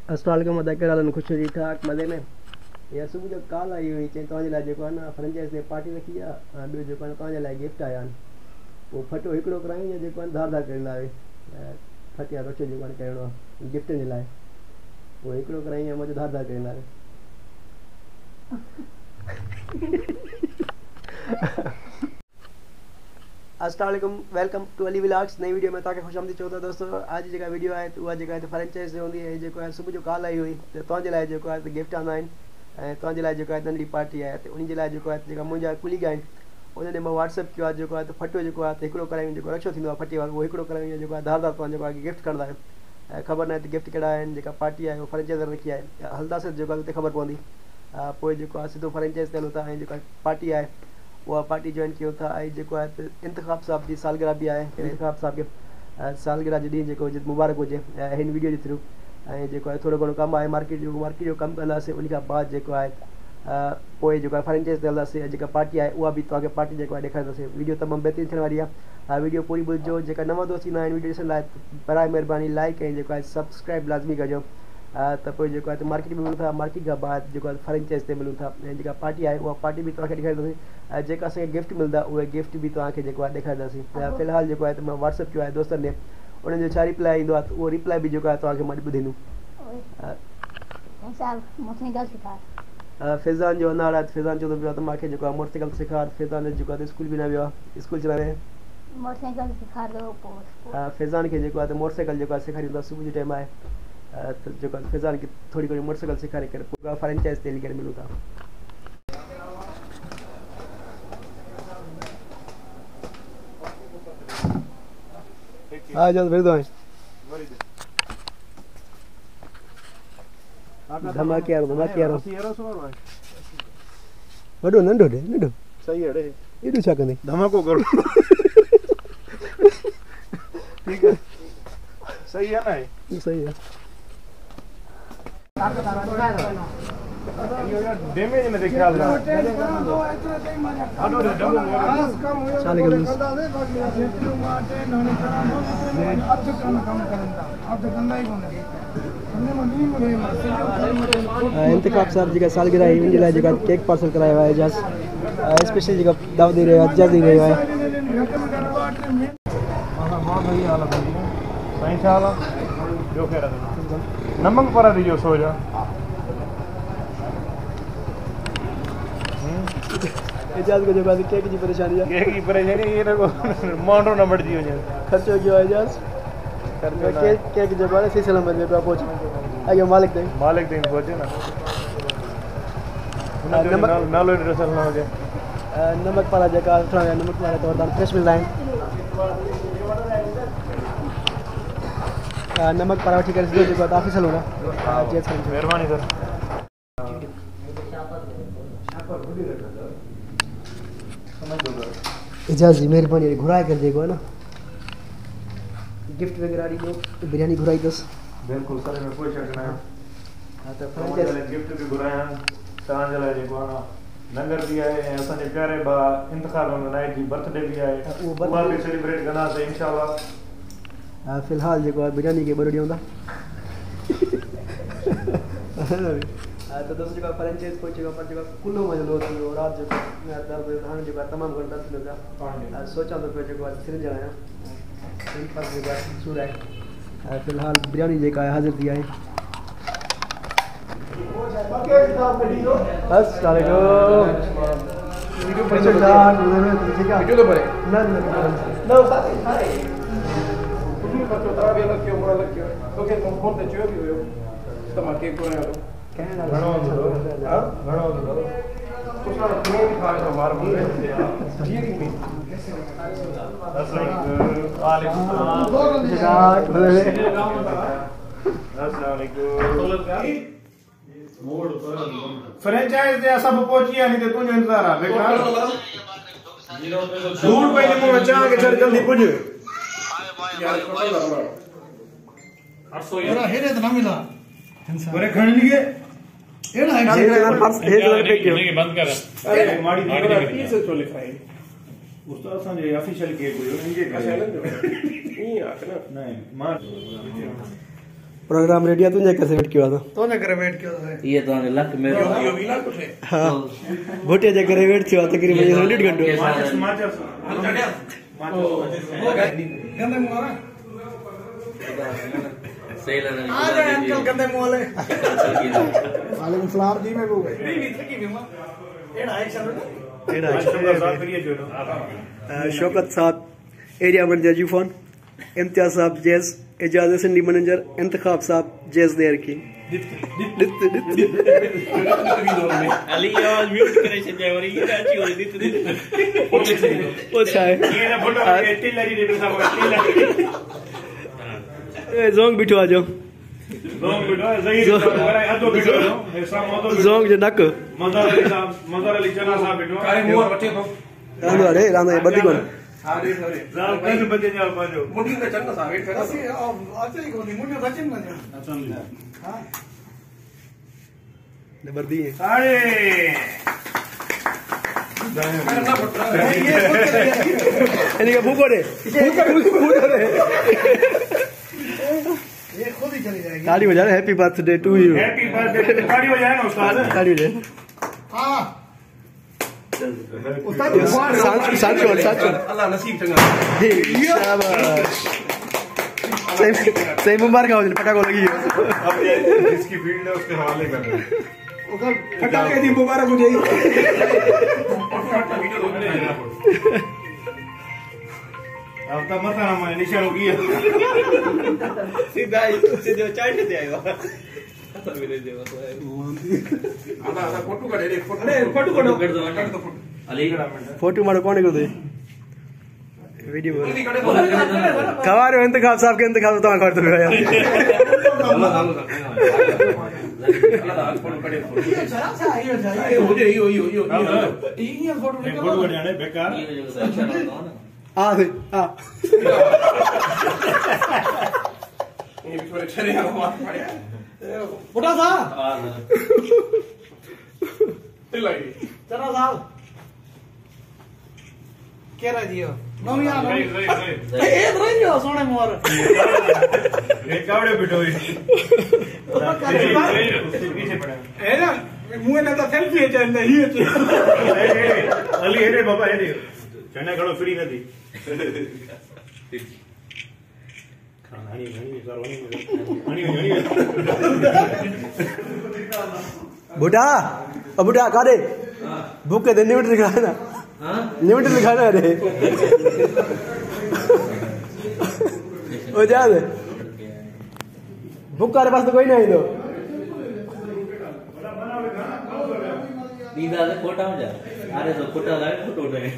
अस्सलाम वालेकुम खुश ठीक ठाक मज़े में। या सुबह जो कॉल आई हुई चई तव्हांजे लाइ जेको आहे न फ्रेंचाइज़ ते पार्टी रखी आहे ऐं ॿियो जेको आहे न तव्हांजे लाइ गिफ्ट आया आहिनि। पोइ फटो हिकिड़ो करायूं या जेको आहे धार धार करण लाइ फटिया रोचो जेको आहे करिणो आहे गिफ्ट जे लाइ। पोइ हिकिड़ो करायूं या मुंहिंजो धार धार करण लाइ। अस्सलाम वालेकुम वेलकम टू अली व्लॉग्स। नई वीडियो में तव्हांखे खुश आमदीद चओ था दोस्तों। अॼु जेका वीडियो आहे उहा जेका आहे फ्रेंचाइज़ ते हूंदी आहे। जेको आहे सुबुह जो कॉल आई हुई त तव्हांजे लाइ जेको आहे गिफ्ट आंदा आहिनि ऐं तव्हांजे लाइ जेको आहे नंढी पार्टी आहे त उन जे लाइ जेको आहे जेका मुंहिंजा कुलीग आहिनि उन्हनि मां व्हाट्सअप कयो आहे जेको आहे त फटो जेको आहे त हिकिड़ो करायूं जेको रक्षो थींदो आहे फटी वारो उहो हिकिड़ो करायूं जेको आहे धार धार तव्हां जेको आहे गिफ्ट कंदा आहियो ऐं ख़बर न आहे त गिफ्ट कहिड़ा आहिनि। जेका पार्टी आहे उहा फ्रेंचाइज़ रखी आहे हलंदासीं जेको आहे उते ख़बर पवंदी। पोइ जेको आहे सिधो फ्रेंचाइज़ ते हलूं था ऐं जेका पार्टी आहे उहा पार्टी जॉइन कयूं था। ऐं जेको आहे त इंतिखाब साहब जी सालगिरह बि आहे। इंतिखाब साहब खे सालगिरह जो ॾींहुं जेको हुजे मुबारक हुजे हिन वीडियो जे थ्रू। ऐं जेको आहे थोरो घणो कमु आहे मार्केट जो कमु कंदासीं। उन खां बाद जेको आहे पोइ जेको आहे फ्रेंचाइज़ ते हलंदासीं ऐं जेका पार्टी आहे उहा बि तव्हांखे पार्टी जेको आहे ॾेखारींदासीं। वीडियो तमामु बहितरीनु थियण वारी आहे। वीडियो पूरी ॿुधिजो। जेका नवां दोस्त ईंदा आहिनि वीडियो ॾिसण लाइ बराए महिरबानी लाइक ऐं जेको आहे सब्सक्राइब लाज़मी कजो। त पोइ जेको आहे त मार्केट में मिलूं था। मार्केट खां बाद जेको आहे फ्रेंचाइज़ ते मिलूं था ऐं जेका पार्टी आहे उहा पार्टी बि तव्हांखे ॾेखारींदासीं ऐं जेका असांखे गिफ्ट मिलंदा उहे गिफ्ट बि तव्हांखे जेको आहे ॾेखारींदासीं। त फ़िलहालु जेको आहे त मां व्हाट्सअप कयो आहे दोस्तनि ॾे उन्हनि जो छा रिप्लाई ईंदो आहे त उहो रिप्लाई बि जेको आहे तव्हांखे मां ॿुधाईंदुमि। फैज़ान जो अनार आहे। फैज़ान चवंदो पियो आहे त मूंखे जेको आहे मोटरसाइकिल सेखार। फैज़ान जेको आहे स्कूल बि न वियो आहे स्कूल चलाए मोटरसाइकिल सेखार। फैज़ान खे जेको आहे त मोटरसाइकिल जेको आहे सेखारींदो आहे। सुबुह जो टाइम आहे त जेको आहे फैज़ान खे थोरी घणी मोटरसाइकिल सेखारे करे पोइ फ्रेंचाइज़ ते हली करे मिलूं था। हा जल्द फिर दो धमाकेदार वॾो नंढो ॾे नंढो सही है रे एॾो छा कंदे धमाको करो। ठीक है सही है ना सही है। डैमेज में देख ख्याल रहा इंतिखाब साहब जी सालगिरह है उनके लिए जेका केक पार्सल कराया हुआ है एजाज स्पेशल जेका दावत दे रहे हो एजाज दे रहे हो सही चाल जो कह नमक पर दीजिए सो जा एजाज को जेका केक जी परेशानी है ये मांडो न बढ़ जी वने खर्चो कियो एजाज केक जो है सी सलामत में पहुंच आगे मालिक दे पहुंचे ना नालो रसल ना हो जाए। नमक पारा जेका नमक वाला तो दान फ्रेश मिलदा है। नमक पारा ठीक है जो ऑफिस हलो ना मेहरबानी सर। एजाज जी मेहरबानी घुराए कर जेको है ना गिफ्ट वगैरह दी तो बिरयानी घुराई दस बिल्कुल सर में कोई शक ना है। हां तो फ्रेंचाइज गिफ्ट भी घुराया तव्हांजे लाइ जेको आहे लंगर बि आहे ऐं असांजे प्यारे भाउ इंतिखाब नाइट जी बर्थडे बि आहे उहा बि सेलिब्रेट कंदासीं इंशाल्लाह। फ़िलहाल जेको आहे बिरयानी खे ॿ ॾींहं हूंदा। तो दोस्तों जेको फ्रेंचाइज़ पहुची जेको पर जेको कुल्लो मज़ो थी राति जेको हाणे जेको आहे तमामु घणो दर्द मिलंदा। सोचां थो पियो जेको आहे सिरिंज हणायां इन पर जेको आहे सूर आहे। फ़िलहाल बिरयानी जेका आहे हाज़िर थी आहे। फ्रेंचाइज ते सब पहुंची नहीं तो तुझे इंतजार है बेकार झूठ पे नहीं मुंह चाह के चल जल्दी पुज यार पूरा हेरे तो ना मिला पूरे खण लिए एड़ा नहीं बंद कर अरे माड़ी देखो 30 से चले खाई उस्ताद संजय ऑफिशियल केक हुयो इनके ये आके ना नहीं मार प्रोग्राम रेडी है तुझे कैसे वेट किया था तो ने करे वेट कियो है ये तो ने लक मेरो यो भी लाख उठे हां भोटे जे करे वेट किया तकरीबन 1.5 घंटे माचस चढ़या गंदे मुंह वाला सही लग रहा आ गए अंकल गंदे मुंह वाले वालेकुम सलाम जी मैं वो नहीं थकी भी मां एड़ा एक्शन ना एड़ा शुक्र साहब करिए जो शौकत साहब एरिया मैनेजर यूफोन इम्तियाज साहब जैज एजाज एसएनडी मैनेजर इंतखाब साहब जैज देयर की अली आवाज म्यूट करे से जाय और ये अच्छी हो रही थी वो छाए ये ना फोटो के टिल्ला जी दे साहब ए जोंग बिठो आ जाओ जोंग बिठो सही करे अदो बिठो ऐसा मतो जोंग जे नक मजार अली चना साहब बिठो काई मुंह वठे तो रांदो अरे रांदो बदी कोन अरे अरे जाल कन बजे जाल पाजो मुंडी का चन्ना सा वेट कर असी आते ही कोनी मुंडी सचिन ना अच्छा हां नंबर दी है अरे करना पड़ रहा है ये एनी का भूको रे भूको रे ये खुद ही चली जाएगी ताली बजा happy birthday to you happy birthday गाड़ी हो जाए ना उस्ताद ताली बजा हां उस्ताद सांचो अल्लाह नसीब चंगा शाबाश सही मुबारक हो पटाखो लगी है अब ये जिसकी फील्ड है उसके हवाले कर रहे हैं ओकर फटाके दी मुबारक हो जाई अब तो मत ना मैं निशान हो गया सीधा सीधे चाट दे आएगा मेरे देवा आधा फोटो का डायरेक्ट फोटो फोटो कर दो अली फोटो मारो कौन कर दे वीडियो कवार इंतखाब साहब के इंतखाब तो कर दो यार फोटो कर जाने बेकार आ आ फुटा सा चलो साहब क्या रह दियो नवी आ सही सही ए रहियो सोने मोर ये कावड़े बिठो पीछे पड़ा ए ना मुंह ने तो सेल्फी है चल नहीं है अली हेरे बाबा हेरे चने घणो फ्री नथी खानी घणी करवानी बुढ़ा कादे भूख के दिन निमिट दिखाना ना हां निमिट दिखाना रे ओ जा दे भूख के पास तो कोई नहीं दो दीदा से फोटो में जा अरे तो फोटो लाए फोटो उठाए